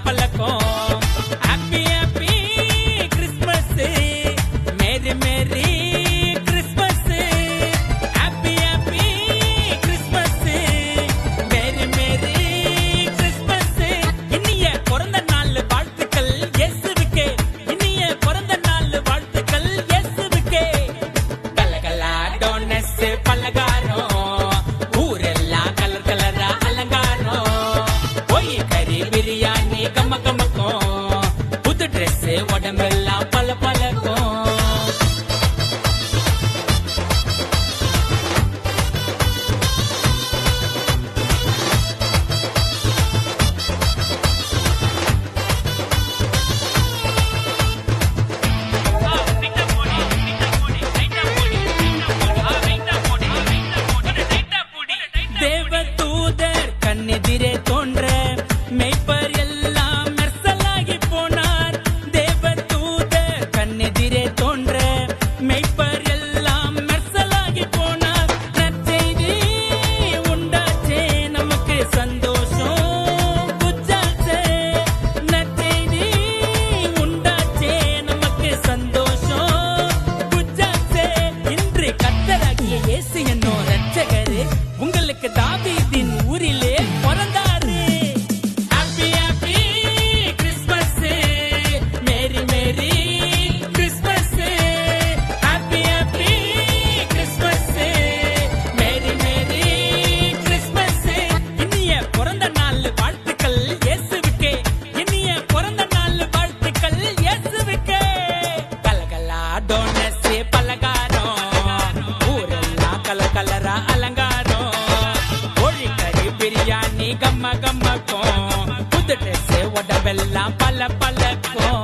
பழக்கம். Happy happy Christmas, merry merry Christmas. Happy happy Christmas, merry merry Christmas. இனிய பிறந்த நாள் வாழ்த்துக்கள் இயேசுவுக்கே, இனிய பிறந்த நாள் வாழ்த்துக்கள் இயேசுவுக்கே. கலகலா டோனஸ் பலகாரம், ஊரெல்லாம் கலர் கலரா அலங்காரம். போய் கறி பிரியாணி கம்ம கம்மக்கும், புது ட்ரெஸ் உடம்பெல்லாம் பல பழக்கும். தேவதூதர் கண்ணெதிரே தோன்ற மெய்ப்பர் எல்லாம் மெர்சலாகி போனார். தேவதூதர் கண்ணெதிரே தோன்ற மெய்ப்பர் எல்லாம் மெர்சலாகி போனார். நற்செய்தி உண்டாச்சே நமக்கு சந்தோஷம் புச்சாச்சே. நற்செய்தி உண்டாச்சே நமக்கு சந்தோஷம் புச்சாச்சே. இன்று கர்த்தராகிய இயேசு என்னும் இரட்சகரே உங்களுக்கு தாவீதின் ஊரிலே பிறந்தாரு. Happy happy Christmas, merry merry Christmas. Happy happy Christmas, merry merry Christmas. இனிய பிறந்த நாள் வாழ்த்துக்கள் இயேசுவுக்கே, இனிய பிறந்த நாள் வாழ்த்துக்கள் இயேசுவுக்கே. கலகலா டோனஸ் பலகாரம், ஊரெல்லாம் கலர் கலரா அலங்காரம். கோழிக்கறி பிரியாணி கம்ம கம்மக்கும், புது ட்ரெஸ் உடம்பெல்லாம் பல பழக்கும்.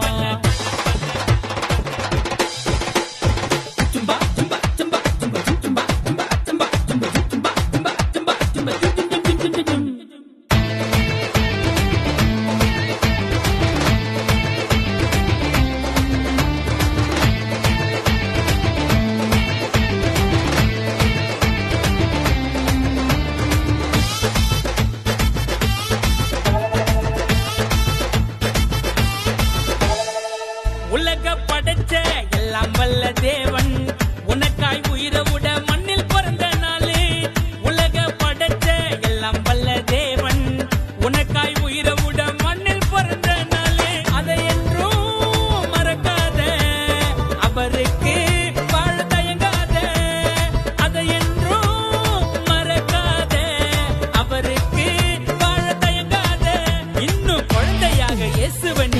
உலக படைச்ச எல்லாம் வல்ல தேவன் உனக்காய் உயிரை விட மண்ணில் பிறந்த நாளே. உலக படைச்ச எல்லாம் வல்ல தேவன் உனக்காய் உயிரை விட மண்ணில் பிறந்த நாளே. அதை என்றும் மறக்காத, அவருக்கு வாழ தயங்காத. அதை என்றும் மறக்காத, அவருக்கு வாழ தயங்காத. இன்னும் குழந்தையாக இயேசுவன்